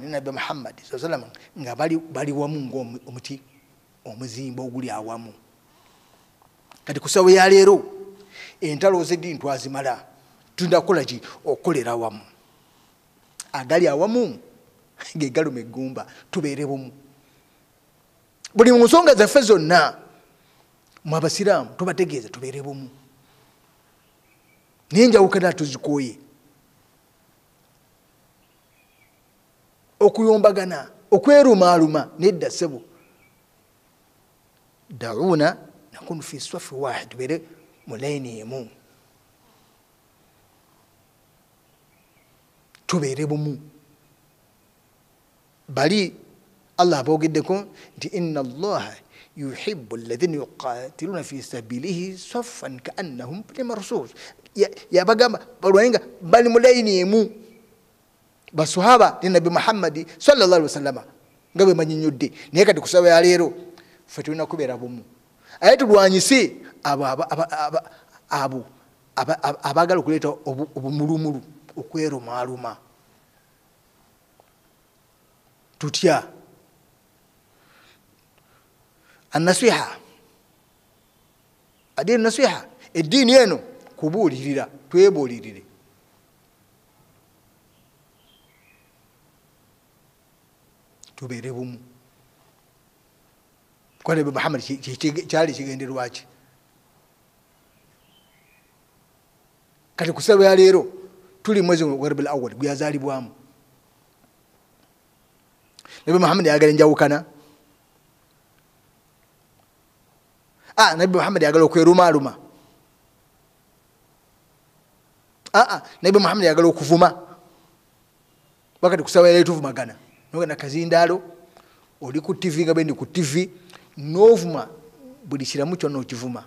L: ne Nabi Muhammad sallallahu alaihi wasallam nga bali wamu ng'omuti omuzimba oguli awamu kati kusawo ya leero entalo z'eddiini twazimala tunda kukola ki okukolera awamu agali awamu ge galuma eggumba tubeere bumu buli mu nsonga zaffe zonna mu abasiraamu tubategeeza tubeere bumu naye enjawukana tuzikooye okuyombagana okwerumaaluma nedda ssebo dauna nakunu fi swafi wahid tubeere mu layini emu tubeere bumu bali Allah abogeddeko nti inna Allaha yuhibbu alladhina yuqatiluna fi sabilihi saffan ka'annahum marsus yabagamba balwenga bali mu layini emu basahaba ni Nabi Muhammad sallallahu alaihi wasallam ngabe manyinyudde naye kati kusaba ya leero ffe tulina kubeera bumu aye tulwanyise abo abagala okuleeta obumulumulu okwerumaaluma tutya annasiha adini nasiha eddiini eno kubuulirira twebuulirire tubeere bumu kwa Nabi Muhammad kyali kigenderwaki kati kusaba ya leero tuli mwezi wa Rabiul Awwal gweyazaalibwamu Nabi Muhammad yagala enjawukana Nabi Muhammad yagala okwerumaaluma Nabi Muhammad yagala okuvuma wakati kusaba ya leero tuvumagana nogenda kazindaalo oli ku TV nga bendi ku TV novuma buli kiramu kyonna okivuma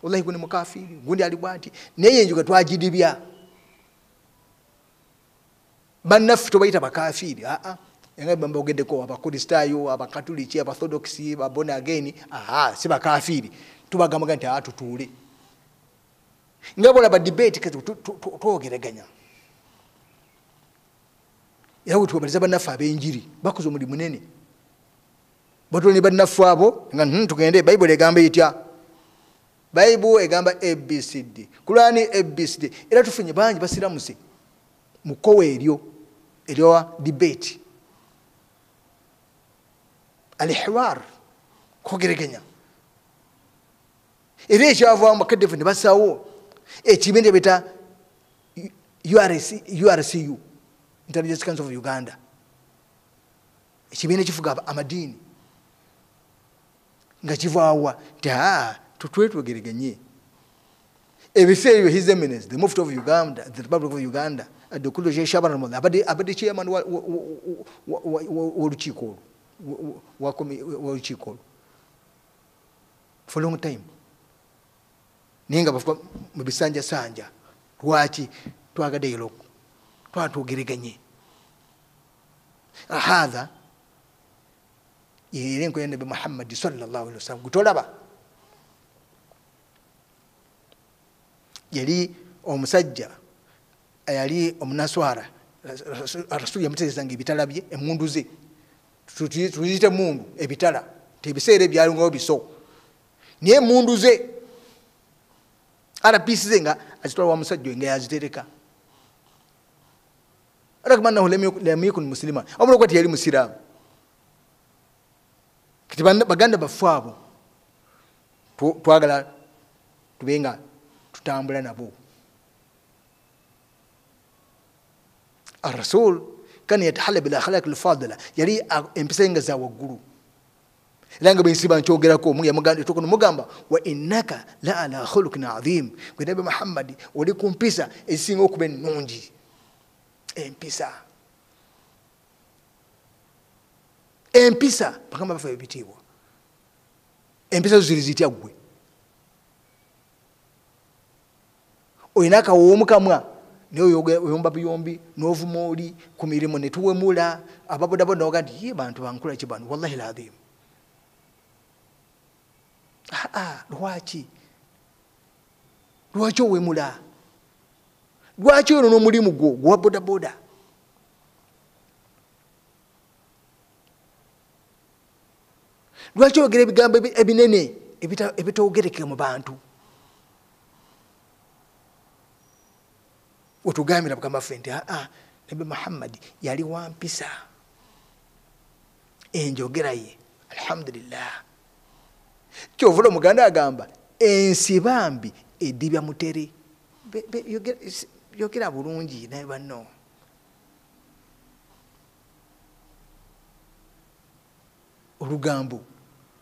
L: wallahi guni mukafiri gundi ali bwanti naye enjuga twagidibya bannaffe tobayita bakafiri nga bambogeddeko abakristaayo abakatuliki abaorthodoxi babona again si bakafiri tubagamba nti tutuule nga bolaba debate kati twogeraganya yawe tubaliza bannaffe ab'enjiri bakoze omulimu munene batone bannaffe abo nga tugende Bible egamba etya Bible egamba ABCD Qur'ani ABCD era tufunye bangi basiramuse mu kkowa eryo debate al-hiwar kwogeraganya era ekyavaamu bakaddefu ne basawo ekibiina beta URCU Intelligence Council of Uganda ekibiina ekifuga amadiini nga kivaawa nti tutwetwogeraganye ebifo ebyo His Eminence the Mufti of Uganda the Republic of Uganda Dr. Sheikh abadde chairman w'olukiiko olwo for long time naye nga bafuka mu bisanjasanja lwaki twagaddeyo twatwogeraganye hadha yerenko ya Nabi Muhammad sallallahu alaihi wasallam gutolaba yali omusajja ayali omunaswara Rasul yamuteezanga ebitala bye emundu ze tuyite mundu ebitala tebiseera ebyali ngo biso niye emundu ze RPC ze nga azitwala wa musajja nga yazitereka arakamanahu lam yakun musliman amuro kwati yali musiramu kiti baganda bafwabo twagala tubenga tutambula nabo الرسول كان يتحلى بالاخلاق الفاضله يلي امبسنga za waguru langa bensiba nchogerako mu yamuganda tukono mugamba wa innaka la ala khuluqin azim nabi Muhammad oli kumpisa esinga okube nungi empisa bakamba bafa ebitibwa empisa zirizitia gwe oyinaka womukamwa niyo yomba biyombi novumoli kumirimo netuwemula ababodaboda ogandi ye bantu bankula kibano wallahi alazim lwaki owemula lwaki ono n'omulimu gwo gwa bodaboda lwaki ogera ebigambo ebinene ebitogerekeka mu bantu otugambira bugamba ffe nti nabi Muhammad yali wampisa enjogera ye alhamdulillah kyovula omuganda agamba ensi bambi edibya mutere yogera bulungi naye banno olugambo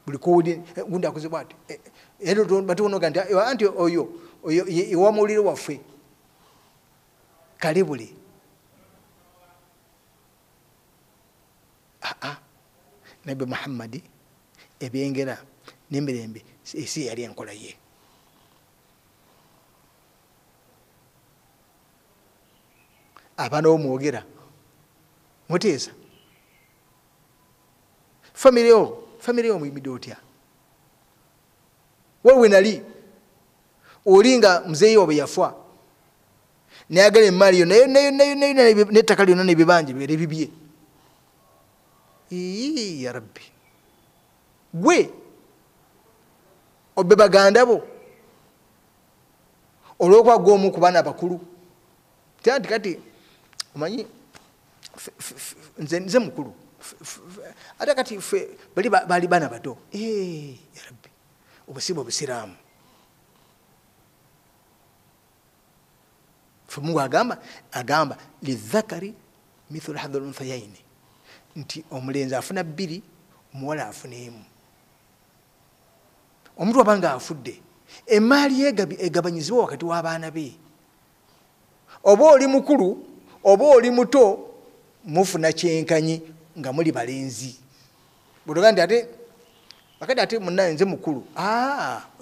L: bulikowudi gundi akoze bwati ero batunoga nti anti oyo iwamulire waffe kalibuli nabi Muhammad ebyengera nemirembe esi yali enkola ye abana omwogera muteesa family omuyimidde otya wewe nali olinga mzeeyi obe yafwa nayagala emmali yo nettaka lyonna nebibanja bibere bibye ya rabbi gwe obe baganda bo olw'okwagwa omu ku baana bakulu tanti kati omanyi nze mukulu ate kati ffe bali baana bato ya rabbi obusiba obusiraamu fe Mungu agamba lidhakari mithlu hadhal unthayaini nti omulenzi afuna 2 omuwala afuna 1 omuntu abanga afudde emaali egabanyizibwa wakati w'abaana be oba oli mukulu oba oli muto mufuna kyenkanyi nga muli balenzi bulogandi ate munnaye nze mukulu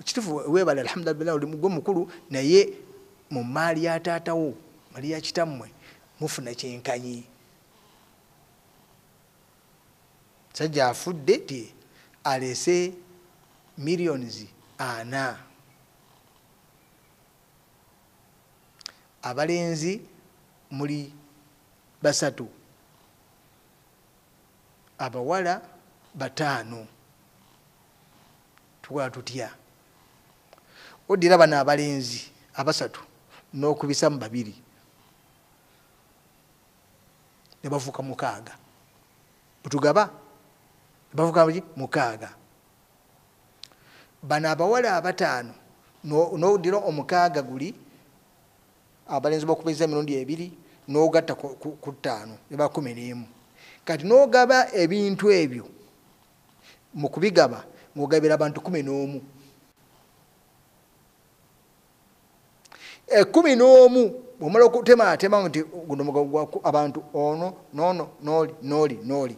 L: kitufu webala alhamdulillah oli mugwe mukulu naye mu maali ya taatawo mali ya kitammwe mufuna kyenkanyi sajja afudde ti alese millions 4 abalenzi muli 3 abawala 5 tukola tutya odira bana abalenzi 3 n'okubisa mu 2 ne bafuka 6 butugaba bafuka 6 bana abawala 5 n'odira 6 guli abalenzi bakubisa 2 n'ogatta ku 5 ne ba 11 kati n'ogaba ebintu ebyo mu kubigaba ng'ogabira abantu 11 11 omala okutematema nti guno abantu ono noli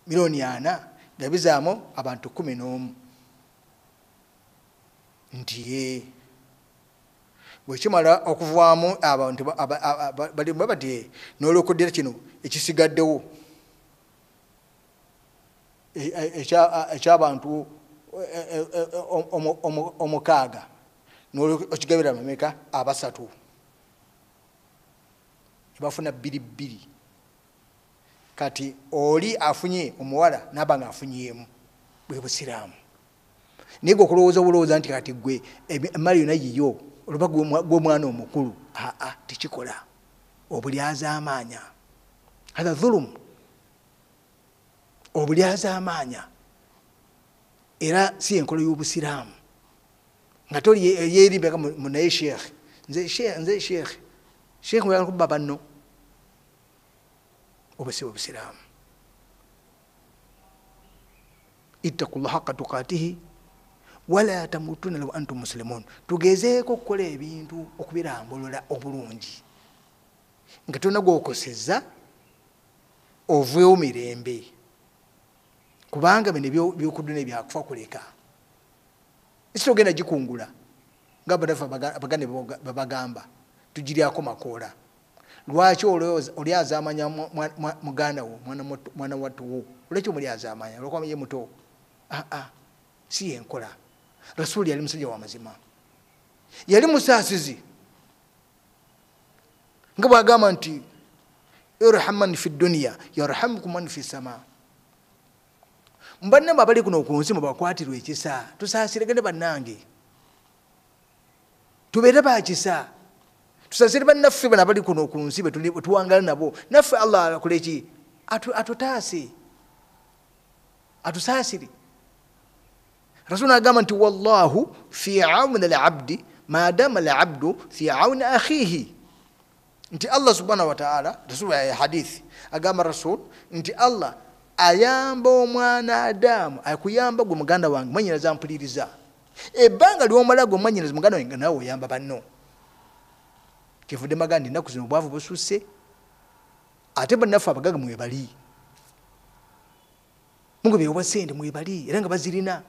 L: milioni 4 gabizaamu abantu 11 nti bwekimala okuvaamu abantu bali bati n'olwokuddira kino ekisigaddewo eky'abantu 6 n'okigabira mameka abasatu bafuna 2 kati oli afunye omuwala nabanga afunyemu bwe busiraamu nigo kulowooza bulowooza nti kati gwe emali yona yiyo oluba gw'omwana omukulu tekikola obulyaza amaanya hatha dhulum obulyaza amaanya era si enkola y'obusiraamu nga toli yeerimbeka munaye sheikh nze sheikh weyakuba banno obasi obusiraamu ittaqullaha haqqa tuqatihi wala tamutuna law antum muslimun tugezeeko okukola ebintu okubirambulula obulungi nga tolina gwokosezza oveewo mirembe kubanga bino byokuduna ebyakufa kuleka ekitogenda gikungula nga badafu abagane babagamba tugiryako makoola lwaki oli azamanya muganda wo mwana wattuwo olwaki omuli azamanya olwokuba ye muto si yenkola rasuli yali musajja w'amazima yali musaasizi nga bwagamba nti irhaman fi dunya yarhamukum man fi sama mbannamwe abali kuno ku nsi mubakwatirwa ekisa tusaasiragane bannange tubeere bakisa tusaasire bannaffe bano abali kuno ku nsi betuwangala nabo naffe allah akoleki atutaase atusaasire rasul agamba nti wallahu fi auni alabdi madama alabdu fi auni akhihi nti allah subhanahu wa ta'ala rasul ya hadithi agamba rasul nti allah ayamba omwana adamu akuyamba gwe muganda wange mwanyinaza mpuliriza ebbanga ly'omala gwe mwanyinaza muganda wange nawe oyamba banno kivudde magandi ennaku zino obwavu bususse ate bannaffe abagaga mwebali mungu byewa sente mwebali era nga bazirina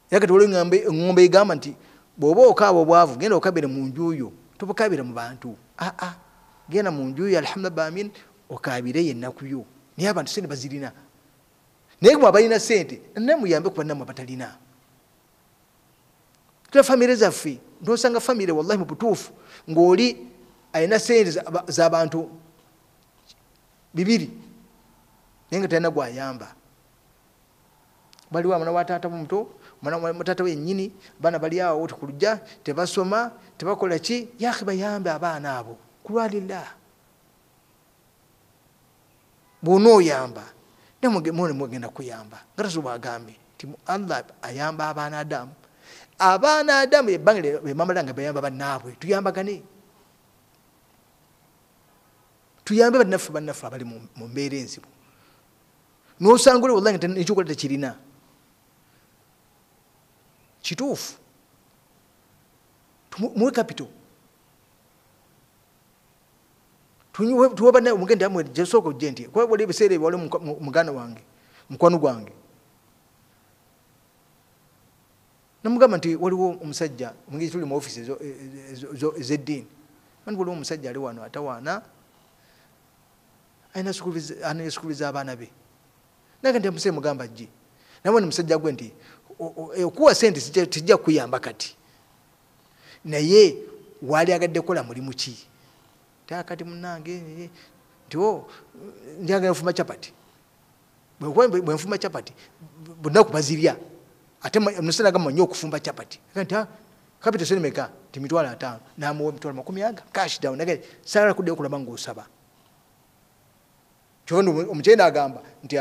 L: era kati olwo eŋŋombe egamba nti bw'oba okaaba obwavu genda okabire mu njuyo tobukabira mu bantu genda mu njuyo alhamdulillah amin okabireyo ennaku yo naye abantu sente bazirina naye mwe abalina sente naye muyambe ku bannammwe abatalina tula famire zaffe nosanga famire wallahi mu butuufu ng'oli alina sente z'abantu 2 naye nga talina gwayamba baliwo amana wa taata muto mwana wa taata wennyini abaana bali awo tukulujja tebasoma tebakola ki yakhi bayambe abaana abo kulwalillah bw'onooyamba nemwone mwegenda kuyamba nga rasul bw'agambye nti allah ayamba abaana adamu ebbanga bemamala nga bayamba bannaabwe tuyambagane tuyambe bannaffe abali mu mbeera enzibu n'osanga oli wallahi nga ekyokola tekirina kituufu muwe kapito tuwabana omugenda amwe jesooka ojje nti kuba wali ebiseera ebyo wali muganda wange mukwano gwange namugamba nti waliwo omusajja omugezi tuli mu ofisi ez'eddiini mani waliwo omusajja ali wano atawaana alina esukulubiza abaana be naga nti amusee mugamba jje nawe ni musajja gwe nti okuwa sente tijja kuyamba kati naye wali agadde kola mulimu ki takati munange nti njagala nfuma chapati bwe nfuma chapati bunaku bazirya ate musana gamba nnyo okufumba chapati nti kapita sente meka ti mitwalo 5 namuwa mitwalo 10 cash down naye sala kudde okulaba ng'osaba kyondo omukyenda agamba nti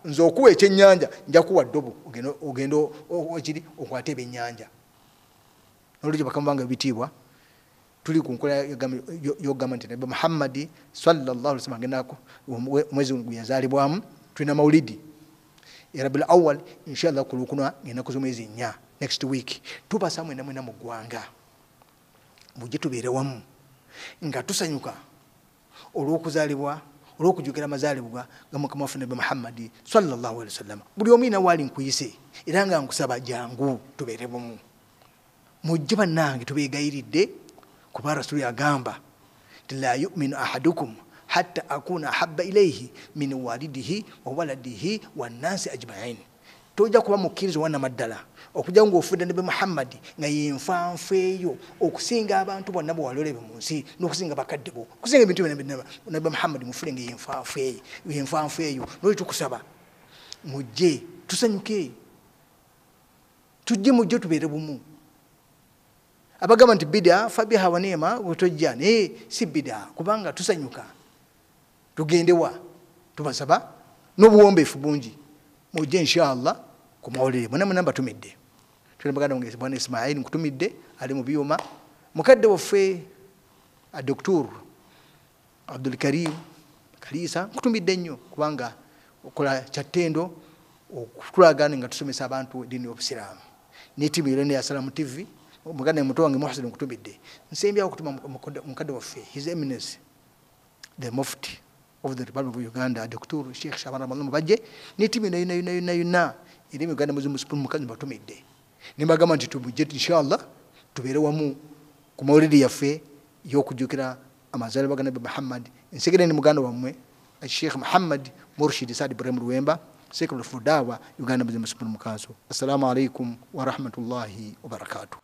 L: nze okuwa ekyennyanja nja kuwa ddobo ogenda okiri okwata ebyennyanja nolwekyo bakamubanga ebitiibwa tuli ku nkola yogamba nti nabi muhammadi sallallahu alaihi wasallam agendako omwezi gwe yazaalibwamu tulina maulidi ya rabil awal inshallah ku Lwokuna ngenda kuzomwezi 4 next week tubasa mwena mu ggwanga mujje tubeere wamu nga tusanyuka olw'okuzaalibwa olw'okujjukira amazaalibwa ga mukama waffe nabi muhammadi sallallahu alaihi wasallam buli omu ina waali nkuyise era nga nkusaba jangu tubeere bumu mujje bannange tubeegayiridde kuba rasuli agamba nti la yuminu ahadukum hatta akuna ahabba ilayhi min walidihi wa waladihi wannasi ajmain tojja kuba mukkirizo wana maddala okujja ng'ofudde nabi muhammadi nga yenfanfu eyo okusinga abantu bonna bwewalolebe mu nsi n'okusinga bakadde bo okusinga ebintu nabi muhammadi mufule nga yenfanfu eyo noli tukusaba mujje tusanyuke tujje mujje tubeere bumu abagamba nti bida fabiha wa neema wetojja naye si bida kubanga tusanyuka tugendewa tubasaba n'obuwombeefu bungi mujje inshallah ku mawulire mwana batumidde tulembagana ngezi bwana Ismail nkutumidde ali mu byuma mukadde waffe a Dr. Abdul Karim Kalisa nkutumidde nnyo kubanga okola kyatendo okutulagana nga tusomesa abantu dini y'obusiraamu ne timu ile ya Salam TV muganda muto wange Murushid nkutumidde nsembya okutuma mukadde waffe His Eminence the Mufti of the Republic of Uganda Dr. Sheikh Ramadan bajje ne timu yuna iri Uganda muzimu mukazi batumidde nimbagamba nti tubujje inshallah tubeere wamu ku mawulidi yaffe y'okujjukira amazaalibwa ga Nabi Muhammad nsigire ni muganda wammwe Sheikh Muhammad Murushid Saad Ibrahim Luwemba Sekulu Fudawa Uganda muzimu mukazo. Assalamu alaikum wa rahmatullahi wa barakatuh.